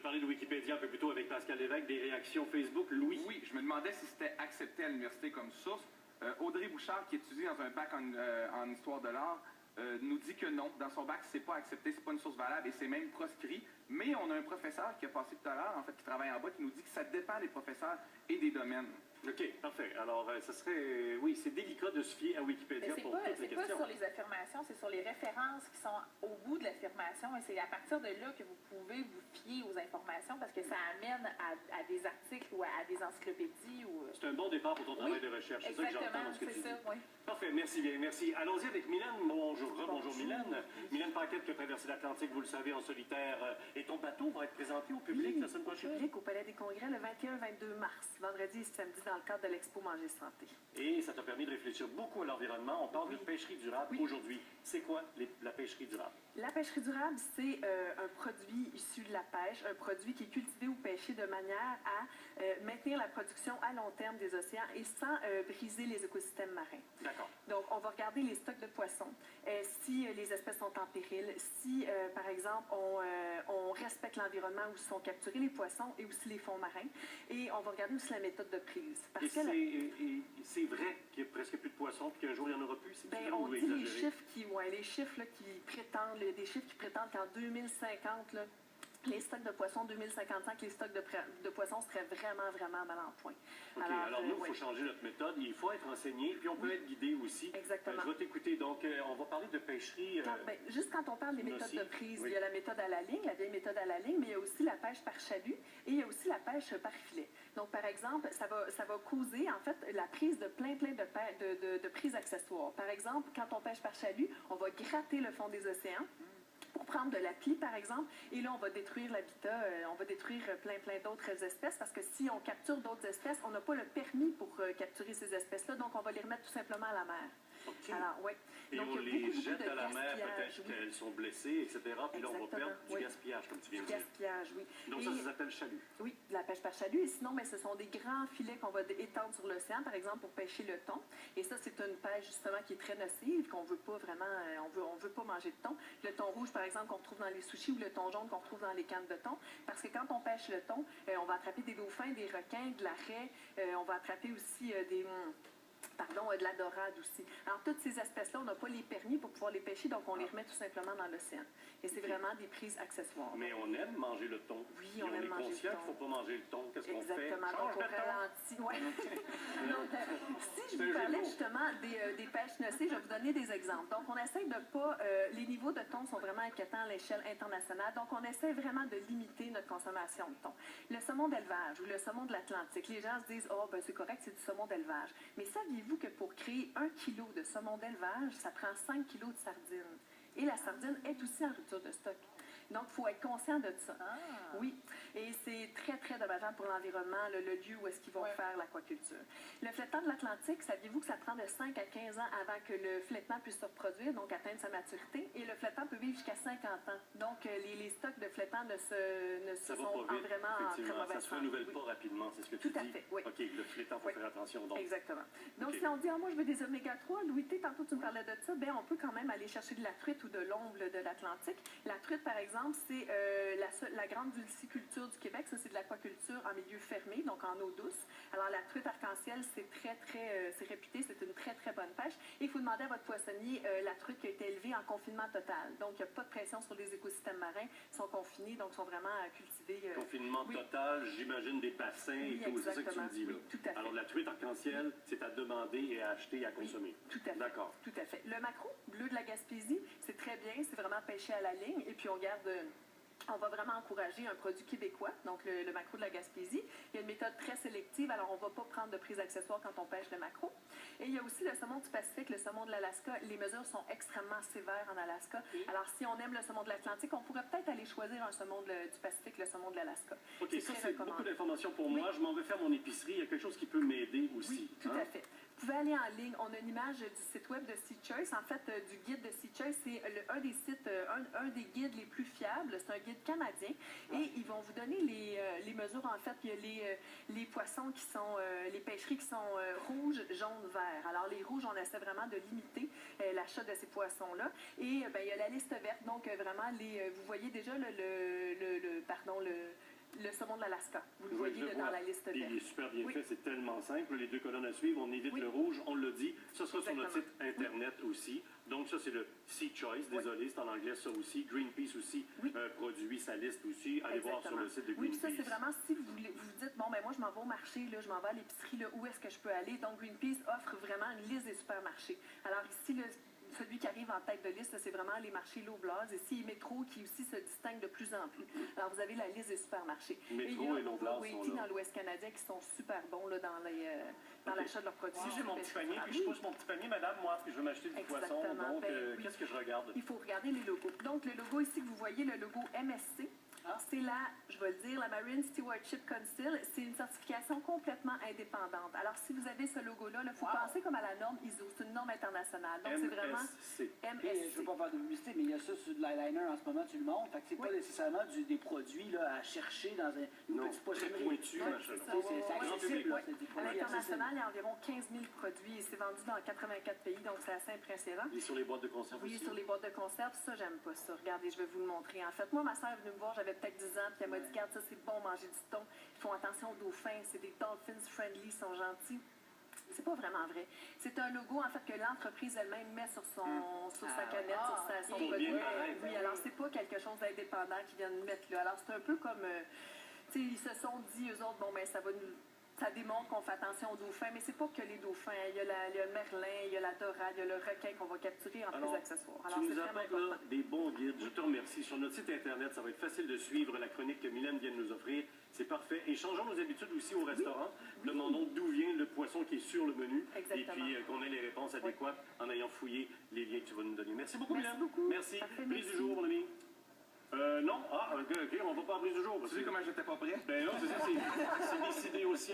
parlé de Wikipédia un peu plus tôt avec Pascal Lévesque, des réactions Facebook. Louis? Oui, je me demandais si c'était accepté à l'université comme source. Audrey Bouchard, qui étudie dans un bac en histoire de l'art, nous dit que non, dans son bac, c'est pas accepté, c'est pas une source valable et c'est même proscrit. Mais on a un professeur qui a passé tout à l'heure, en fait, qui travaille en bas, qui nous dit que ça dépend des professeurs et des domaines. OK, parfait. Alors, ça serait... Oui, c'est délicat de se fier à Wikipédia pour toutes les questions. C'est pas sur les affirmations, c'est sur les références qui sont au bout de l'affirmation. Et c'est à partir de là que vous pouvez vous fier aux informations parce que ça amène à des articles ou à des encyclopédies. C'est un bon départ pour ton travail de recherche. C'est ça que j'entends dans ce que tu dis. Oui. Parfait, merci bien, merci. Allons-y avec Mylène. Bonjour, bonjour Mylène. Mylène Paquette qui a traversé l'Atlantique, vous le savez, en solitaire. Et ton bateau va être présenté au public la semaine prochaine? Au public, au Palais des Congrès, le 21-22 mars, vendredi et samedi, dans le cadre de l'Expo Manger Santé. Et ça t'a permis de réfléchir beaucoup à l'environnement. On parle de pêcherie durable aujourd'hui. C'est quoi la pêcherie durable? La pêcherie durable, c'est un produit issu de la pêche, un produit qui est cultivé ou pêché de manière à maintenir la production à long terme des océans et sans briser les écosystèmes marins. D'accord. Donc, on va regarder les stocks de poissons, si les espèces sont en péril, si, par exemple, on respecte l'environnement où sont capturés les poissons et aussi les fonds marins. Et on va regarder aussi la méthode de prise. Parce que c'est vrai qu'il n'y a presque plus de poissons et qu'un jour, il n'y en aura plus? On dit les chiffres les chiffres là, qui prétendent, des chiffres qui prétendent qu'en 2050, là, les stocks de poissons, 2055, les stocks de poissons seraient vraiment, vraiment mal en point. OK, alors nous, il faut changer notre méthode, il faut être enseigné, puis on peut être guidé aussi. Exactement. Je vais t'écouter, donc on va parler de pêcherie. Juste quand on parle des méthodes de prise, il y a la méthode à la ligne, la vieille méthode à la ligne, mais il y a aussi la pêche par chalut et il y a aussi la pêche par filet. Donc, par exemple, ça va causer, en fait, la prise de plein de prises accessoires. Par exemple, quand on pêche par chalut, on va gratter le fond des océans pour prendre de la plie, par exemple, et là, on va détruire l'habitat, on va détruire plein d'autres espèces, parce que si on capture d'autres espèces, on n'a pas le permis pour capturer ces espèces-là, donc on va les remettre tout simplement à la mer. OK. Alors, oui. Et donc, on les jette à la mer, peut-être qu'elles sont blessées, etc., puis là, on va perdre du gaspillage, comme tu viens de dire. Gaspillage, oui. Donc ça s'appelle chalut. Oui, de la pêche par chalut, et sinon, ce sont des grands filets qu'on va étendre sur l'océan, par exemple, pour pêcher le thon, et ça, c'est une pêche, justement, qui est très nocive, qu'on veut pas vraiment, on veut pas manger de thon. Le thon rouge, par exemple, qu'on retrouve dans les sushis, ou le thon jaune qu'on retrouve dans les cannes de thon, parce que quand on pêche le thon, on va attraper des dauphins, des requins, de la raie, on va attraper aussi de la dorade aussi. Alors, toutes ces espèces-là, on n'a pas les permis pour pouvoir les pêcher, donc on les remet tout simplement dans l'océan. Et c'est vraiment des prises accessoires. Mais on aime manger le thon. Oui, et on aime manger le thon. est conscient qu'il ne faut pas manger le thon. Qu'est-ce qu'on fait? Exactement. Donc, on ralentit. Ouais. Donc, si je vous parlais justement des pêches nocives, je vais vous donner des exemples. Donc, on essaie de pas... les niveaux de thon sont vraiment inquiétants à l'échelle internationale. Donc, on essaie vraiment de limiter notre consommation de thon. Le saumon d'élevage ou le saumon de l'Atlantique, les gens se disent « Oh, ben c'est correct, c'est du saumon d'élevage. » Mais saviez-vous que pour créer 1 kilo de saumon d'élevage, ça prend 5 kilos de sardines. Et la sardine est aussi en rupture de stock. Donc, il faut être conscient de ça. Oui, et c'est très dommageable pour l'environnement, le lieu où est-ce qu'ils vont faire l'aquaculture. Le flétan de l'Atlantique, saviez-vous que ça prend de 5 à 15 ans avant que le flétan puisse se reproduire, donc atteindre sa maturité, et le flétan peut vivre jusqu'à 50 ans. Donc, les stocks de flétan ne sont vraiment en très mauvaise Ça se renouvelle pas rapidement, c'est ce que tu dis? Tout à fait, oui. OK, le flétan, il faut faire attention. Donc. Exactement. Donc, si on dit, moi, je veux des oméga 3, Louis, tantôt, tu me parlais de ça, on peut quand même aller chercher de la truite ou de l'omble de l'Atlantique. La truite, par exemple, c'est la grande dulciculture du Québec. Ça, c'est de l'aquaculture en milieu fermé, donc en eau douce. Alors, la truite arc-en-ciel, c'est c'est réputé, c'est une très bonne pêche. Et il faut demander à votre poissonnier la truite qui a été élevée en confinement total. Donc, il n'y a pas de pression sur les écosystèmes marins. Ils sont confinés, donc sont vraiment cultivés. Confinement total, j'imagine des bassins et tout. C'est ça que tu me dis, là. Tout à fait. Alors, la truite arc-en-ciel, c'est à demander et à acheter et à consommer. Tout à fait. D'accord. Tout à fait. Le maquereau, bleu de la Gaspésie, c'est très bien. C'est vraiment pêché à la ligne. Et puis, on garde... On va vraiment encourager un produit québécois, donc le maquereau de la Gaspésie. Il y a une méthode très sélective, alors on ne va pas prendre de prise accessoire quand on pêche le maquereau. Et il y a aussi le saumon du Pacifique, le saumon de l'Alaska. Les mesures sont extrêmement sévères en Alaska. Alors si on aime le saumon de l'Atlantique, on pourrait peut-être aller choisir un saumon du Pacifique, le saumon de l'Alaska. OK, ça c'est beaucoup d'informations pour moi. Je m'en vais faire mon épicerie. Il y a quelque chose qui peut m'aider aussi. Oui, tout à fait. Vous pouvez aller en ligne. On a une image du site web de SeaChoice. En fait, du guide de SeaChoice, c'est un des sites, un des guides les plus fiables. C'est un guide canadien. Et ils vont vous donner les mesures. En fait, il y a les poissons qui sont, les pêcheries qui sont rouges, jaunes, verts. Alors, les rouges, on essaie vraiment de limiter l'achat de ces poissons-là. Et il y a la liste verte. Donc, vraiment, vous voyez déjà le saumon de l'Alaska. Vous le Oui, voyez je le là, dans vois. la liste Puis il est verte. super bien Oui. fait, c'est tellement simple. Les 2 colonnes à suivre, on évite Oui. le rouge, on le dit. Ça sera sur notre site Exactement. Internet aussi. Donc ça, c'est le Sea Choice, désolé, c'est en anglais ça aussi. Greenpeace aussi Oui. produit sa liste aussi. Allez voir sur le site de Oui, puis Greenpeace. ça, c'est vraiment si vous dites, bon, ben moi, je m'en vais au marché, là, je m'en vais à l'épicerie, là, où est-ce que je peux aller? Donc, Greenpeace offre vraiment une liste des supermarchés. Alors ici, là, celui qui arrive en tête de liste, c'est vraiment les marchés Loblaws. Ici, Métro, qui aussi se distingue de plus en plus. Alors, vous avez la liste des supermarchés. Métro et on Loblaws voit sont Waiting là. dans l'Ouest canadien qui sont super bons là, dans l'achat de leurs produits. Si j'ai mon petit panier, puis je pousse mon petit panier, madame, moi, puis je veux m'acheter du poisson, Exactement. donc Ben oui. qu'est-ce que je regarde? Il faut regarder les logos. Donc, le logo ici que vous voyez, le logo MSC, c'est je vais le dire, la Marine Stewardship Council. C'est une certification complètement indépendante. Alors, si vous avez ce logo-là, il faut penser comme à la norme ISO. C'est une norme internationale. Donc, c'est vraiment MSC. Je ne MSC. veux pas faire de publicité, mais il y a ça sur de l'eyeliner en ce moment, tu le montres. Fait que c'est pas nécessairement des produits là, à chercher dans une Non, petite très pochonnerie. pointu, Oui, machin. c'est ça. C'est Grand accessible. public. là, c'est des À produits l'international, accessibles. il y a environ 15 000 produits et c'est vendu dans 84 pays, donc c'est assez impressionnant. Il est sur les boîtes de conserve Oui, aussi. sur les boîtes de conserve, ça, j'aime pas ça. Regardez, je vais vous le montrer. En fait, moi, ma soeur est venue me voir, j'avais peut-être 10 ans, puis elle m'a dit, regarde, ça, c'est bon, manger du thon. Ils font attention aux dauphins, c'est des dolphins friendly, ils sont gentils. C'est pas vraiment vrai. C'est un logo, en fait, que l'entreprise elle-même met sur sa canette, sur son Pour produit. bien paraître. Oui, alors c'est pas quelque chose d'indépendant qu'ils viennent mettre là. Alors, c'est un peu comme, tu sais, ils se sont dit, eux autres, bon, ben, ça démontre qu'on fait attention aux dauphins, mais c'est pas que les dauphins. Il y a le merlin, il y a la dorade, il y a le requin qu'on va capturer en plus accessoires. Alors, Tu c'est nous vraiment apportes là important. des bons guides. Je te remercie. Sur notre site Internet, ça va être facile de suivre la chronique que Mylène vient de nous offrir. C'est parfait. Et changeons nos habitudes aussi au restaurant. Demandons d'où vient le poisson qui est sur le menu. Exactement. Et puis qu'on ait les réponses adéquates en ayant fouillé les liens que tu vas nous donner. Merci beaucoup, Merci Mylène. beaucoup. Merci. Parfait, Prise merci. du jour, mon ami. Non? Ah, ok, on va pas en prise du jour. Tu sais comment j'étais pas prêt? Ben non, c'est ça, c'est décidé aussi.